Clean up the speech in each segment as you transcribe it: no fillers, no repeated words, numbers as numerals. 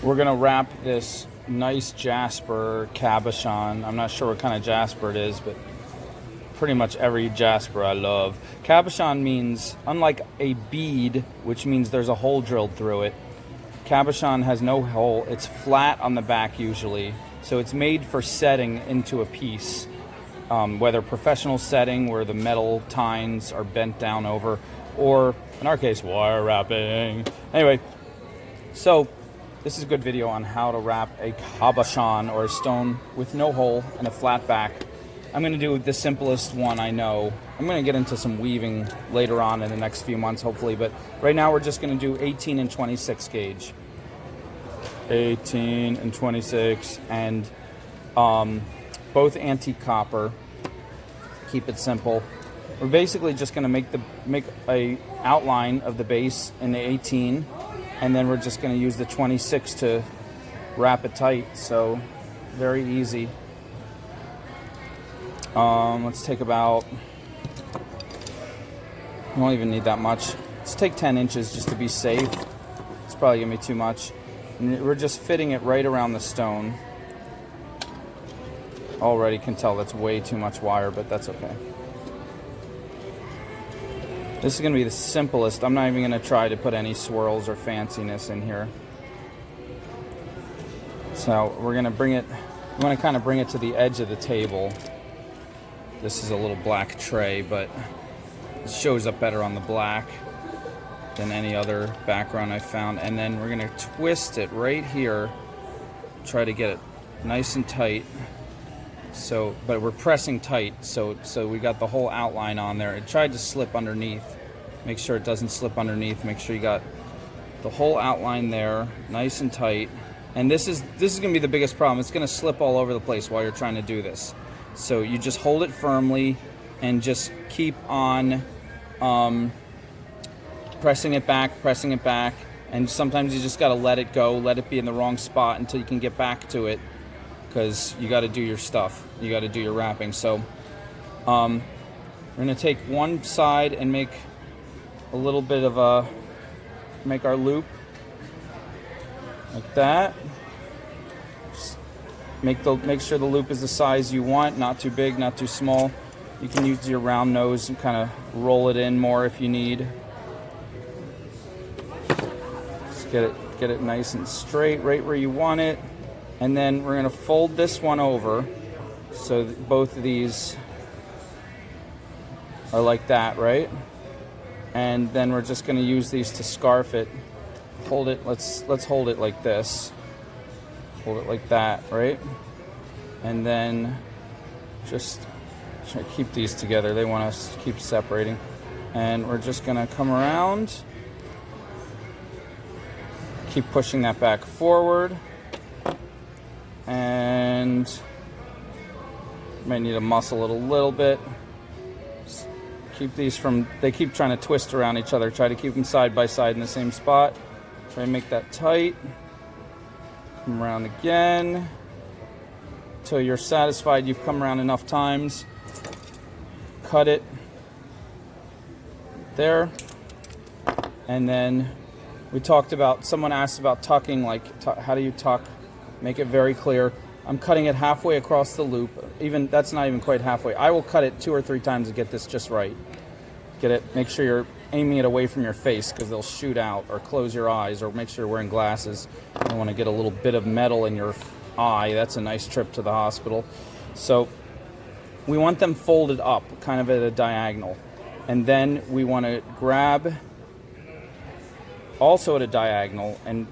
We're gonna wrap this nice Jasper Cabochon. I'm not sure what kind of Jasper it is, but pretty much every Jasper I love. Cabochon means, unlike a bead, which means there's a hole drilled through it, Cabochon has no hole. It's flat on the back usually, so it's made for setting into a piece, whether professional setting where the metal tines are bent down over, or in our case, wire wrapping. Anyway, so this is a good video on how to wrap a cabochon, or a stone with no hole and a flat back. I'm going to do the simplest one I know. I'm going to get into some weaving later on in the next few months, hopefully, but right now we're just going to do 18 and 26 gauge. 18 and 26, and both antique copper. Keep it simple. We're basically just going to make a outline of the base in the 18, and then we're just going to use the 26 to wrap it tight. So very easy. Let's take about, you won't even need that much. Let's take 10 inches just to be safe. It's probably gonna be too much. And we're just fitting it right around the stone. Already can tell that's way too much wire, but that's okay. This is gonna be the simplest. I'm not even gonna try to put any swirls or fanciness in here. So we're gonna bring it, we wanna kind of bring it to the edge of the table. This is a little black tray, but it shows up better on the black than any other background I found. And then we're gonna twist it right here, try to get it nice and tight. So, but we're pressing tight, so we got the whole outline on there. It tried to slip underneath. Make sure it doesn't slip underneath. Make sure you got the whole outline there, nice and tight. And this is gonna be the biggest problem. It's gonna slip all over the place while you're trying to do this. So you just hold it firmly and just keep on pressing it back, and sometimes you just got to let it go, let it be in the wrong spot until you can get back to it, because you got to do your stuff, you got to do your wrapping. So we're going to take one side and make a little bit of make our loop like that. Make sure the loop is the size you want, not too big, not too small. You can use your round nose and kind of roll it in more if you need. Just get it nice and straight, right where you want it. And then we're gonna fold this one over so that both of these are like that, right? And then we're just gonna use these to scarf it. Hold it, let's hold it like this. Hold it like that, right? And then just try to keep these together. They want us to keep separating. And we're just gonna come around. Keep pushing that back forward. And might need to muscle it a little bit. Just keep these from, they keep trying to twist around each other. Try to keep them side by side in the same spot. Try to make that tight. Come around again until you're satisfied you've come around enough times. Cut it there. And then we talked about, someone asked about tucking, like how do you tuck? Make it very clear. I'm cutting it halfway across the loop. Even that's not even quite halfway. I will cut it 2 or 3 times to get this just right. Get it, make sure you're aiming it away from your face because they'll shoot out, or close your eyes, or make sure you're wearing glasses. You don't want to get a little bit of metal in your eye. That's a nice trip to the hospital. So we want them folded up, kind of at a diagonal. And then we want to grab also at a diagonal and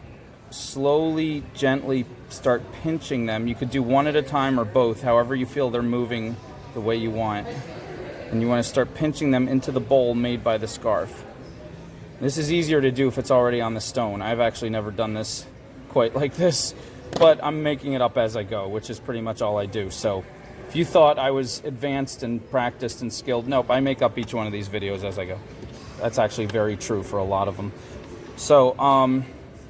slowly, gently start pinching them. You could do one at a time or both, however you feel they're moving the way you want. And you want to start pinching them into the bowl made by the scarf. This is easier to do if it's already on the stone. I've actually never done this quite like this, but I'm making it up as I go, which is pretty much all I do. So if you thought I was advanced and practiced and skilled, nope, I make up each one of these videos as I go. That's actually very true for a lot of them. So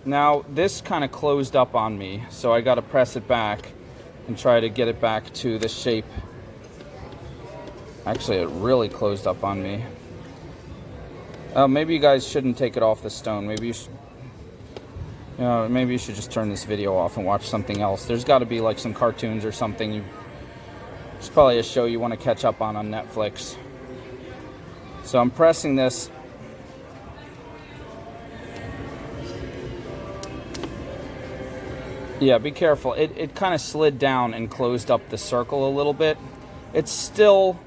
now this kind of closed up on me, so I got to press it back and try to get it back to the shape. Actually, it really closed up on me. Maybe you guys shouldn't take it off the stone. Maybe you should. Maybe you should just turn this video off and watch something else. There's got to be like some cartoons or something. It's probably a show you want to catch up on Netflix. So I'm pressing this. Yeah, be careful. It kind of slid down and closed up the circle a little bit. It's still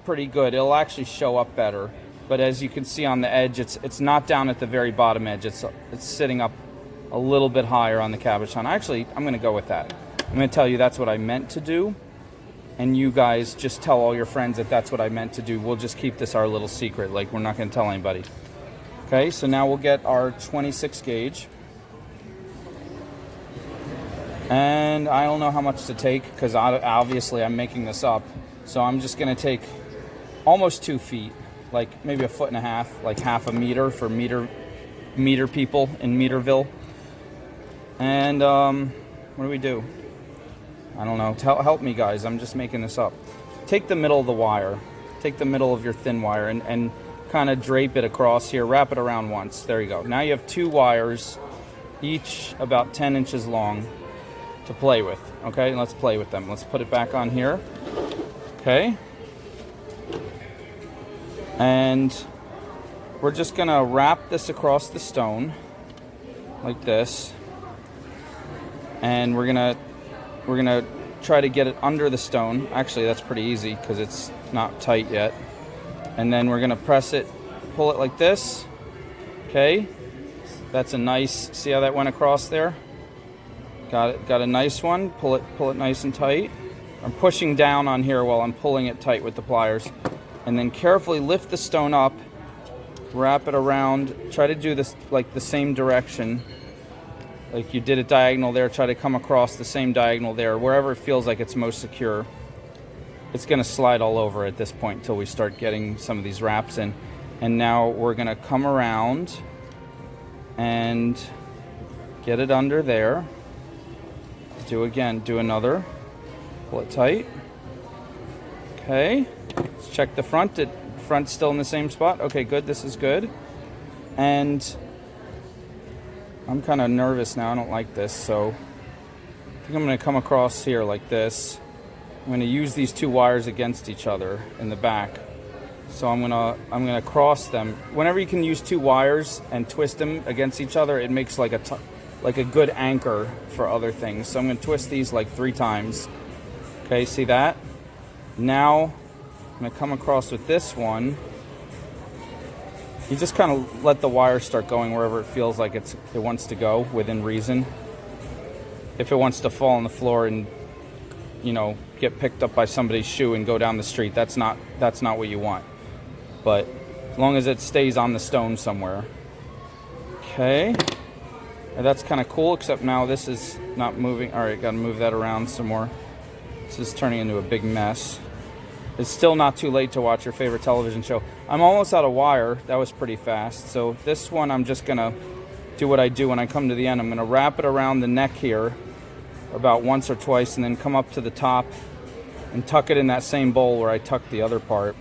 pretty good. It'll actually show up better. But as you can see on the edge, it's not down at the very bottom edge. It's sitting up a little bit higher on the cabochon. Actually, I'm going to go with that. I'm going to tell you that's what I meant to do. And you guys just tell all your friends that that's what I meant to do. We'll just keep this our little secret. Like, we're not going to tell anybody. Okay, so now we'll get our 26 gauge. And I don't know how much to take because obviously I'm making this up. So I'm just going to take almost 2 feet, like maybe 1.5 feet, like half a meter for meter people in Meterville. And what do we do? I don't know. Help me, guys. I'm just making this up. Take the middle of the wire. Take the middle of your thin wire and kind of drape it across here. Wrap it around once. There you go. Now you have 2 wires, each about 10 inches long, to play with. Okay, let's play with them. Let's put it back on here. Okay. And we're just gonna wrap this across the stone like this. And we're gonna try to get it under the stone. Actually, that's pretty easy because it's not tight yet. And then we're gonna press it, pull it like this. Okay. That's a nice, see how that went across there? Got a nice one. Pull it nice and tight. I'm pushing down on here while I'm pulling it tight with the pliers. And then carefully lift the stone up, wrap it around, try to do this like the same direction. Like you did it diagonal there, try to come across the same diagonal there, wherever it feels like it's most secure. It's gonna slide all over at this point until we start getting some of these wraps in. And now we're gonna come around and get it under there. Do another. Pull it tight. Okay. Let's check the front. Front's still in the same spot. Okay, good. This is good. And I'm kind of nervous now. I don't like this, so I think I'm going to come across here like this. I'm going to use these 2 wires against each other in the back. So I'm gonna cross them. Whenever you can use 2 wires and twist them against each other, it makes like a good anchor for other things. So I'm going to twist these like 3 times. Okay, see that? Now I'm going to come across with this one. You just kind of let the wire start going wherever it feels like it wants to go within reason. If it wants to fall on the floor and, you know, get picked up by somebody's shoe and go down the street, that's not what you want. But as long as it stays on the stone somewhere. Okay. And that's kind of cool, except now this is not moving. All right, got to move that around some more. This is turning into a big mess. It's still not too late to watch your favorite television show. I'm almost out of wire. That was pretty fast. So this one, I'm just going to do what I do when I come to the end. I'm going to wrap it around the neck here about once or twice and then come up to the top and tuck it in that same bowl where I tucked the other part.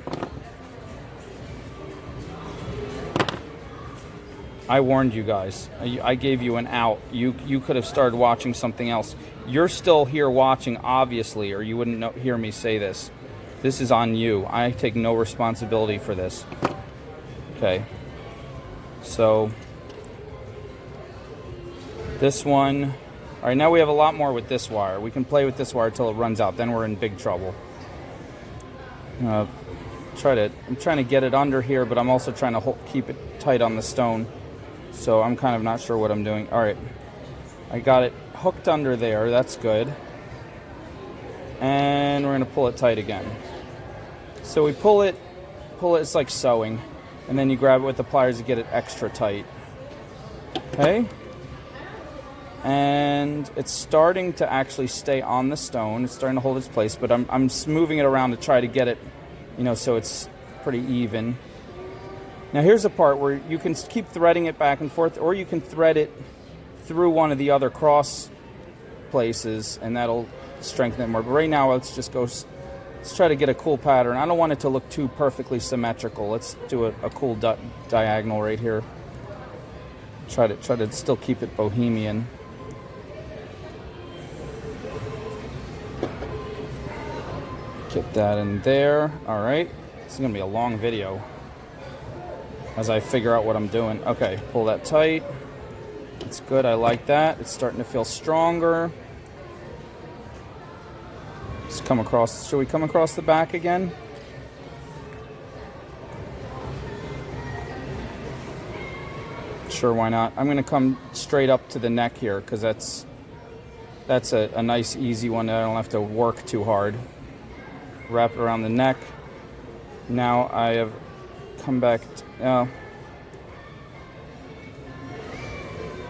I warned you guys. I gave you an out. You could have started watching something else. You're still here watching, obviously, or you wouldn't hear me say this. This is on you. I take no responsibility for this. Okay. So, this one. All right, now we have a lot more with this wire. We can play with this wire until it runs out. Then we're in big trouble. I'm trying to get it under here, but I'm also trying to keep it tight on the stone. So I'm kind of not sure what I'm doing. All right, I got it hooked under there. That's good. And we're going to pull it tight again. So we pull it, it's like sewing. And then you grab it with the pliers to get it extra tight. Okay. And it's starting to actually stay on the stone. It's starting to hold its place, but I'm moving it around to try to get it, you know, so it's pretty even. Now here's a part where you can keep threading it back and forth, or you can thread it through one of the other cross places, and that'll strengthen it more. But right now, let's try to get a cool pattern. I don't want it to look too perfectly symmetrical. Let's do a cool diagonal right here. Try to still keep it bohemian. Get that in there. All right. This is gonna be a long video as I figure out what I'm doing. Okay, pull that tight. It's good. I like that. It's starting to feel stronger. Let's come across. Should we come across the back again? Sure, why not? I'm gonna come straight up to the neck here because that's a nice easy one that I don't have to work too hard. Wrap it around the neck. Now I have come back.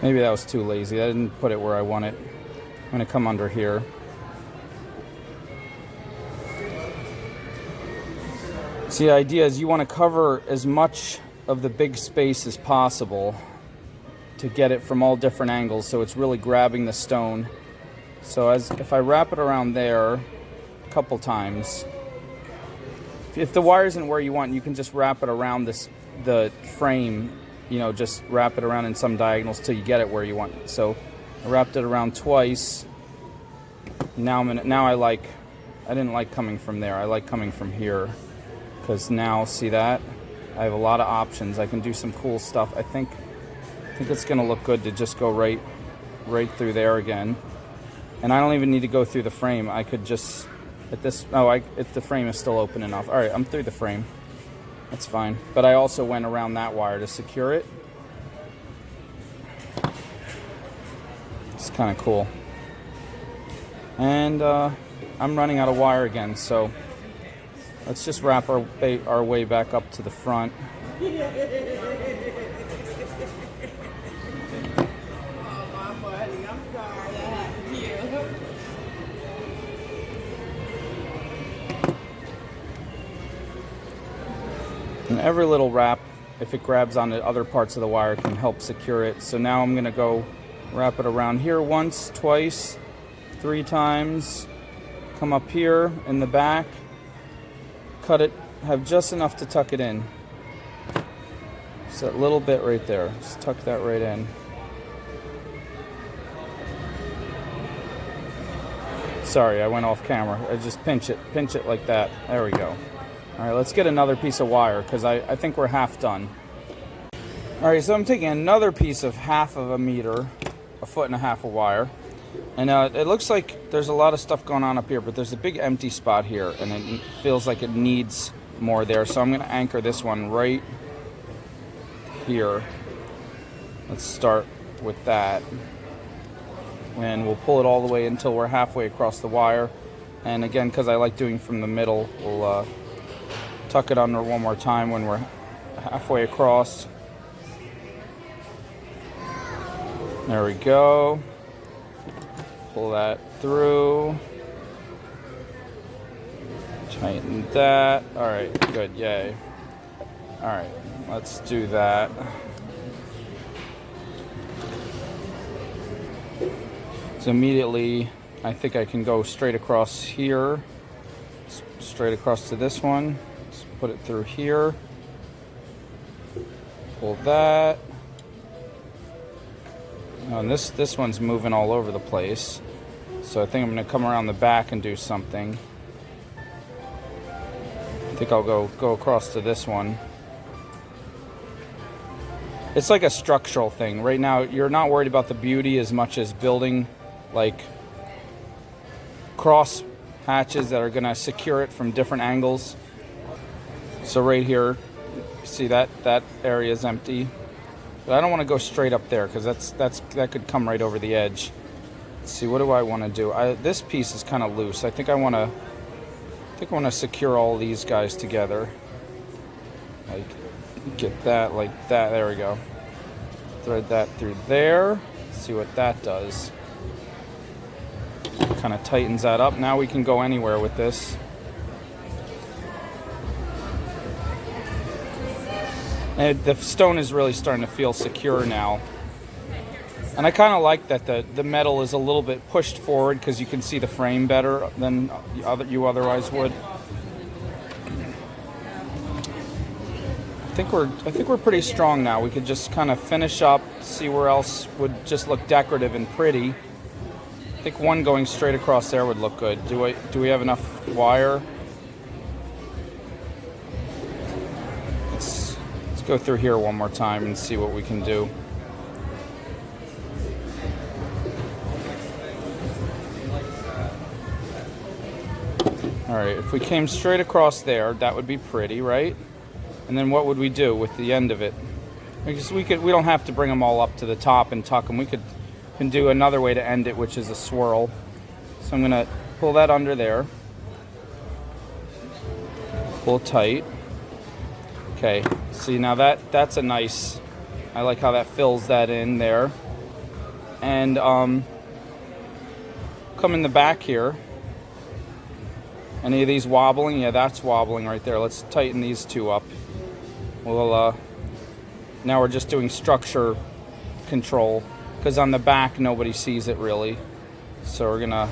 Maybe that was too lazy. I didn't put it where I want it. I'm gonna come under here. See, the idea is you want to cover as much of the big space as possible to get it from all different angles, so it's really grabbing the stone. So if I wrap it around there a couple times, if the wire isn't where you want, you can just wrap it around the frame. You know, just wrap it around in some diagonals till you get it where you want it. So I wrapped it around twice. Now I didn't like coming from there. I like coming from here because now, see that? I have a lot of options. I can do some cool stuff. I think it's gonna look good to just go right through there again. And I don't even need to go through the frame. I could just, if the frame is still open enough. All right, I'm through the frame. That's fine. But I also went around that wire to secure it. It's kind of cool. And I'm running out of wire again, so let's just wrap our way back up to the front. And every little wrap, if it grabs onto other parts of the wire, can help secure it. So now I'm going to go wrap it around here once, twice, 3 times. Come up here in the back, cut it, have just enough to tuck it in. Just that little bit right there. Just tuck that right in. Sorry, I went off camera. I just pinch it like that. There we go. All right, let's get another piece of wire because I think we're half done. All right, so I'm taking another piece of 1/2 meter, 1.5 foot of wire. And it looks like there's a lot of stuff going on up here, but there's a big empty spot here, and it feels like it needs more there. So I'm going to anchor this one right here. Let's start with that. And we'll pull it all the way until we're halfway across the wire. And again, because I like doing from the middle, we'll tuck it under one more time when we're halfway across. There we go. Pull that through. Tighten that. All right, good, yay. All right, let's do that. So immediately, I think I can go straight across here, straight across to this one. Just put it through here. Pull that. Oh, and this one's moving all over the place. So I think I'm going to come around the back and do something. I think I'll go across to this one. It's like a structural thing. Right now, you're not worried about the beauty as much as building like cross hatches that are going to secure it from different angles. So right here, see that area is empty. But I don't want to go straight up there because that could come right over the edge. Let's see, what do I want to do? This piece is kind of loose. I think I want to secure all these guys together. Like get that like that. There we go. Thread that through there. See what that does. Kind of tightens that up. Now we can go anywhere with this. And the stone is really starting to feel secure now. And I kind of like that the metal is a little bit pushed forward because you can see the frame better than you otherwise would. I think we're pretty strong now. We could just kind of finish up, see where else would just look decorative and pretty. I think one going straight across there would look good. Do we have enough wire? Let's go through here one more time and see what we can do. All right, if we came straight across there, that would be pretty, right? And then what would we do with the end of it? Because we don't have to bring them all up to the top and tuck them. We can do another way to end it, which is a swirl. So I'm gonna pull that under there. Pull tight. Okay, see now that's a nice, I like how that fills that in there. And come in the back here. Any of these wobbling? Yeah, that's wobbling right there. Let's tighten these two up. Well, now we're just doing structure control, because on the back nobody sees it really. So we're gonna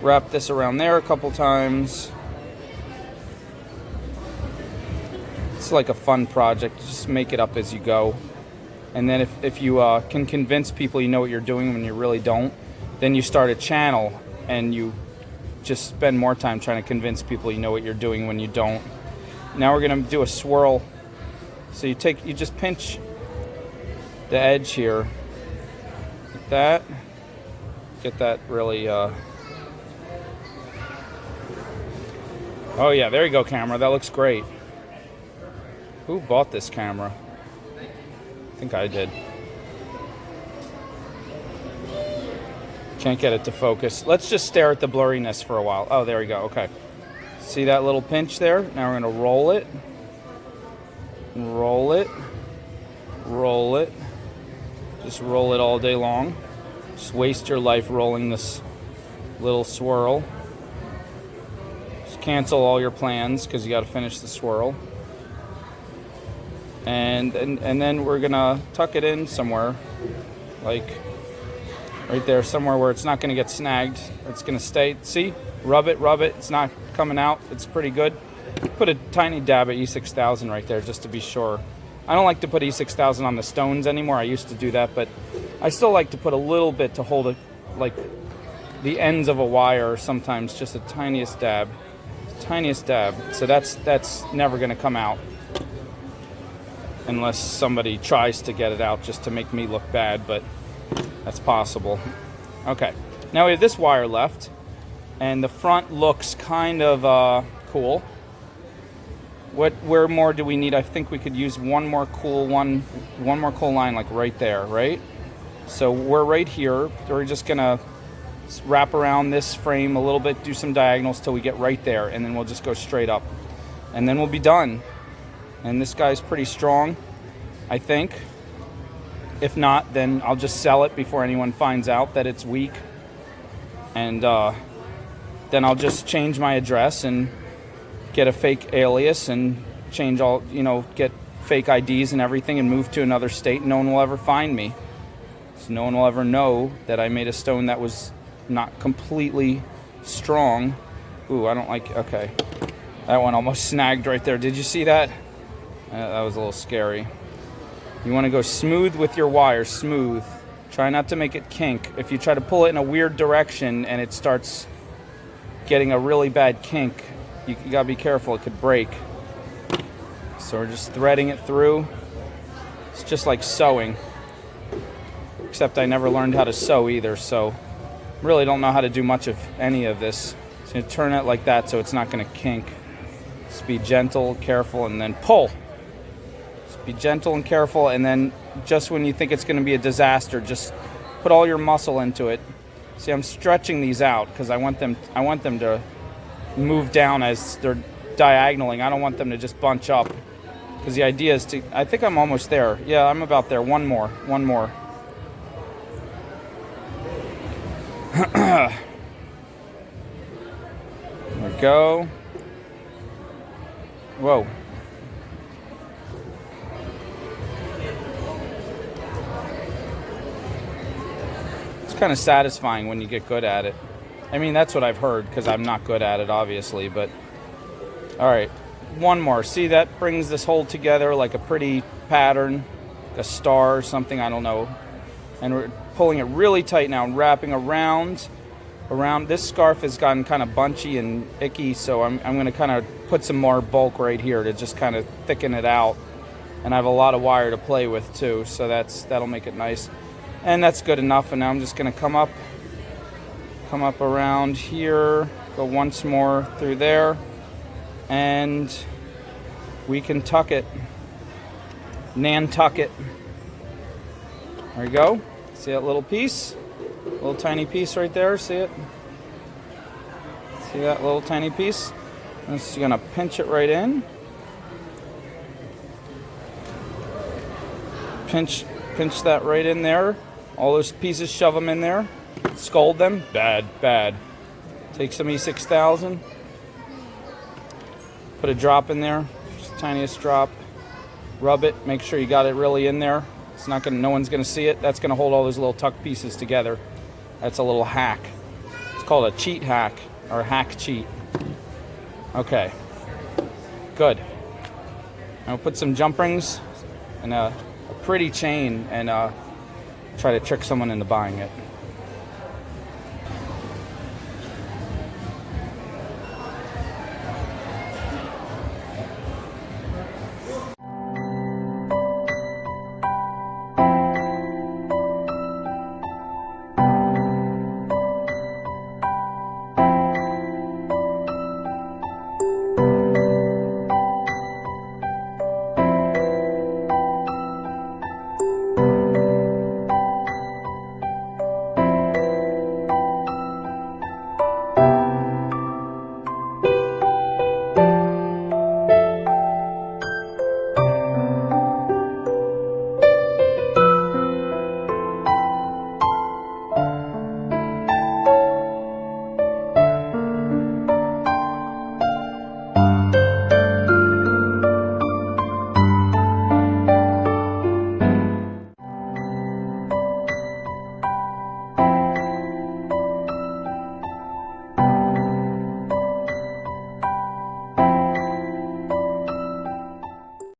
wrap this around there a couple times. It's like a fun project. Just make it up as you go. And then if you can convince people you know what you're doing when you really don't, then you start a channel and you just spend more time trying to convince people you know what you're doing when you don't. Now we're gonna do a swirl. So you just pinch the edge here, like that. Get that really, oh yeah, there you go, camera. That looks great. Who bought this camera? I think I did. Can't get it to focus. Let's just stare at the blurriness for a while. Oh, there we go. Okay. See that little pinch there? Now we're going to roll it. Roll it. Roll it. Just roll it all day long. Just waste your life rolling this little swirl. Just cancel all your plans because you got to finish the swirl. And then we're going to tuck it in somewhere. Like right there, somewhere where it's not going to get snagged. It's going to stay. See? Rub it. It's not coming out. It's pretty good. Put a tiny dab of E6000 right there just to be sure. I don't like to put E6000 on the stones anymore. I used to do that, but I still like to put a little bit to hold it, like the ends of a wire, or sometimes just the tiniest dab. Tiniest dab. So that's never going to come out unless somebody tries to get it out just to make me look bad, but that's possible. Okay, now we have this wire left, and the front looks kind of cool. Where more do we need? I think we could use one more cool line, like right there, right? So we're right here. We're just gonna wrap around this frame a little bit, do some diagonals till we get right there, and then we'll just go straight up, and then we'll be done. And this guy's pretty strong, I think. If not, then I'll just sell it before anyone finds out that it's weak. And then I'll just change my address and get a fake alias and change all, get fake IDs and everything and move to another state, and no one will ever find me. So no one will ever know that I made a stone that was not completely strong. Ooh, I don't like, okay. That one almost snagged right there. Did you see that? That was a little scary. You want to go smooth with your wire, smooth. Try not to make it kink. If you try to pull it in a weird direction and it starts getting a really bad kink, you gotta be careful, it could break. So we're just threading it through. It's just like sewing. Except I never learned how to sew either, so really don't know how to do much of any of this. So you turn it like that so it's not gonna kink. Just be gentle, careful, and then pull. Be gentle and careful, and then just when you think it's going to be a disaster, just put all your muscle into it. See, I'm stretching these out because I want them to move down as they're diagonaling. I don't want them to just bunch up, because the idea is to, I think I'm almost there. Yeah, I'm about there. One more. There we go. Whoa. Kind of satisfying when you get good at it. I mean, that's what I've heard, because I'm not good at it, obviously, but all right, one more. See, that brings this whole together like a pretty pattern, a star or something, I don't know. And we're pulling it really tight now and wrapping around. This scarf has gotten kind of bunchy and icky, so I'm going to kind of put some more bulk right here to just kind of thicken it out. And I have a lot of wire to play with too, so that'll make it nice. And that's good enough. And now I'm just going to come up around here, go once more through there, and we can tuck it. Nantuck it. There you go. See that little piece? Little tiny piece right there. See it? See that little tiny piece? I'm just gonna pinch it right in. Pinch that right in there. All those pieces, shove them in there. Scald them. Bad. Take some E6000. Put a drop in there. Just the tiniest drop. Rub it. Make sure you got it really in there. It's not gonna. No one's gonna see it. That's gonna hold all those little tuck pieces together. That's a little hack. It's called a cheat hack or a hack cheat. Okay. Good. I'll put some jump rings and a pretty chain and try to trick someone into buying it.